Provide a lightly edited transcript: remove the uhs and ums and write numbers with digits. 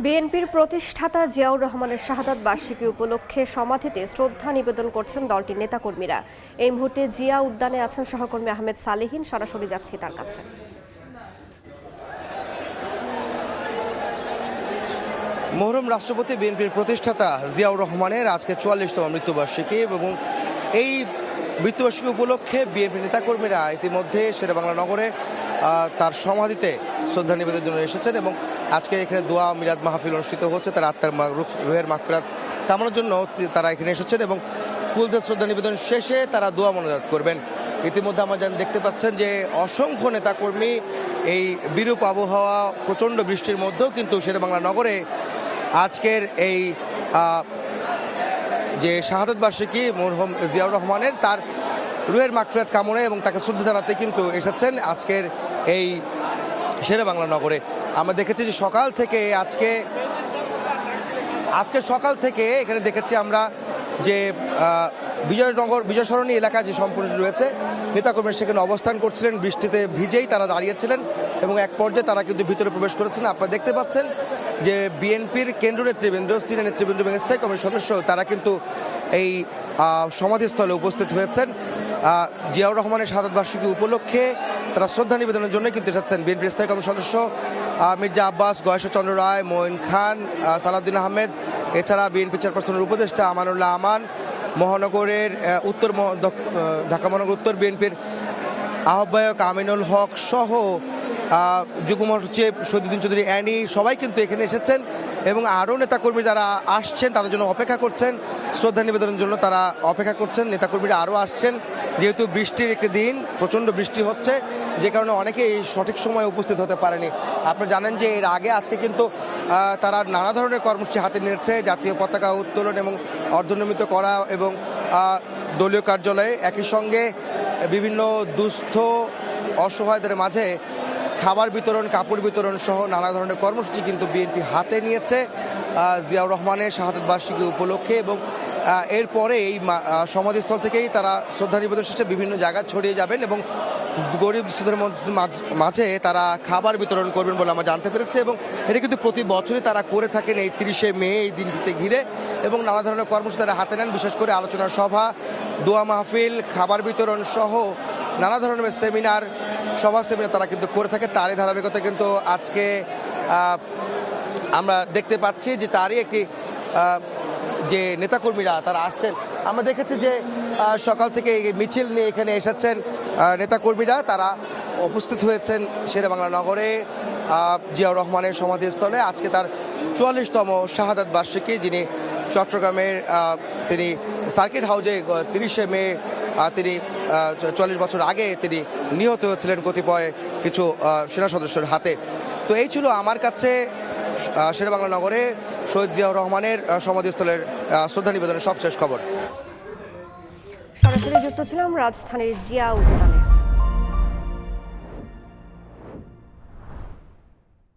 বিএনপির প্রতিষ্ঠাতা জিয়াউর রহমানের শাহাদাত বার্ষিকী উপলক্ষে সমাধিতে শ্রদ্ধা নিবেদন করছেন দলটির নেতাকর্মীরা। এই মুহূর্তে জিয়া উদ্যানে আছেন সহকর্মী আহমেদ সালেহীন। সরাসরি যাচ্ছি তার কাছে। মরহুম রাষ্ট্রপতি বিএনপির প্রতিষ্ঠাতা জিয়াউর রহমানের আজকে ৪৪তম মৃত্যুবার্ষিকী এবং এই মৃত্যুবার্ষিকী উপলক্ষে বিএনপি নেতাকর্মীরা ইতিমধ্যে শেরেবাংলা নগরে তার সমাধিতে শ্রদ্ধা নিবেদনের জন্য এসেছেন এবং আজকে এখানে দোয়া মিলাদ মাহফিল অনুষ্ঠিত হচ্ছে। তার আত্মার রুহের মাগফিরাত কামনার জন্য তারা এখানে এসেছেন এবং ফুল দিয়ে শ্রদ্ধা নিবেদন শেষে তারা দোয়া মোনাজাত করবেন। ইতিমধ্যে আমরা দেখতে পাচ্ছেন যে অসংখ্য নেতাকর্মী এই বিরূপ আবহাওয়া প্রচণ্ড বৃষ্টির মধ্যেও কিন্তু শেরেবাংলা নগরে আজকের এই যে শাহাদাত বার্ষিকী মরহুম জিয়াউর রহমানের তার রুহের মাগফিরাত কামনায় এবং তাকে শ্রদ্ধা জানাতে কিন্তু এসেছেন আজকের এই শেরেবাংলা নগরে। আমরা দেখেছি যে সকাল থেকে আজকে সকাল থেকে এখানে দেখেছি আমরা যে বিজয় সরণী এলাকা যে সম্পূর্ণ রয়েছে নেতাকর্মীরা সেখানে অবস্থান করছিলেন, বৃষ্টিতে ভিজেই তারা দাঁড়িয়েছিলেন এবং এক পর্যায়ে তারা কিন্তু ভিতরে প্রবেশ করেছেন। আপনারা দেখতে পাচ্ছেন যে বিএনপির কেন্দ্রীয় নেতৃবৃন্দ, সিনিয়র নেতৃবৃন্দ এবং স্থায়ী কমিটির সদস্য তারা কিন্তু এই সমাধিস্থলে উপস্থিত হয়েছেন। জিয়াউর রহমানের শাহাদাত বার্ষিকী উপলক্ষে তারা শ্রদ্ধা নিবেদনের জন্য কিন্তু এসেছেন বিএনপির স্থায়ী কমিটির সদস্য মির্জা আব্বাস, গয়েশ্বরচন্দ্র রায়, মঈন খান, সালাউদ্দিন আহমেদ, এছাড়া বিএনপি চেয়ারপারসনের উপদেষ্টা আমানুল্লাহ আমান, মহানগরের ঢাকা মহানগর উত্তর বিএনপির আহ্বায়ক আমিনুল হক সহ যুগ্ম মহাসচিব শহীদুদ্দিন চৌধুরী অ্যানি সবাই কিন্তু এখানে এসেছেন এবং আরও নেতাকর্মী যারা আসছেন তাদের জন্য অপেক্ষা করছেন, শ্রদ্ধা নিবেদনের জন্য তারা অপেক্ষা করছেন। নেতাকর্মীরা আরও আসছেন, যেহেতু বৃষ্টির একটি দিন, প্রচণ্ড বৃষ্টি হচ্ছে, যে কারণে অনেকে এই সঠিক সময়ে উপস্থিত হতে পারেনি। আপনারা জানেন যে এর আগে আজকে কিন্তু তারা নানা ধরনের কর্মসূচি হাতে নিয়েছে, জাতীয় পতাকা উত্তোলন এবং অর্ধনির্মিত করা এবং দলীয় কার্যালয়ে একই সঙ্গে বিভিন্ন দুস্থ অসহায়দের মাঝে খাবার বিতরণ, কাপড় বিতরণ সহ নানা ধরনের কর্মসূচি কিন্তু বিএনপি হাতে নিয়েছে জিয়াউর রহমানের শাহাদাত বার্ষিকী উপলক্ষে এবং এরপরে এই সমাধিস্থল থেকেই তারা শ্রদ্ধা নিবেদন শেষে বিভিন্ন জায়গায় ছড়িয়ে যাবেন এবং গরিব দুস্থদের মাঝে তারা খাবার বিতরণ করবেন বলে আমরা জানতে পেরেছি এবং এটা কিন্তু প্রতি বছরই তারা করে থাকেন এই 30শে মে এই দিনটিতে ঘিরে এবং নানা ধরনের কর্মসূচি তারা হাতে নেন, বিশেষ করে আলোচনা সভা, দোয়া মাহফিল, খাবার বিতরণ সহ নানা ধরনের সেমিনার তারা কিন্তু করে থাকে। তারই ধারাবাহিকতা কিন্তু আজকে আমরা দেখতে পাচ্ছি যে তারই একটি যে নেতাকর্মীরা তারা আসছেন। আমরা দেখেছি যে সকাল থেকে মিছিল নিয়ে এখানে এসেছেন নেতাকর্মীরা, তারা উপস্থিত হয়েছেন শেরেবাংলা নগরে জিয়াউর রহমানের সমাধিস্থলে। আজকে তার ৪৪তম শাহাদাত বার্ষিকী, যিনি চট্টগ্রামের তিনি সার্কিট হাউজে 30শে মে তিনি ৪০ বছর আগে তিনি নিহত হয়েছিলেন কতিপয় কিছু সেনা সদস্যের হাতে। তো এই ছিল আমার কাছে শেরেবাংলা নগরে শহীদ জিয়াউর রহমানের সমাধিস্থলের শ্রদ্ধা নিবেদনের সবশেষ খবর। সরাসরি যুক্ত ছিলাম রাজধানীর জিয়া উদ্যানে।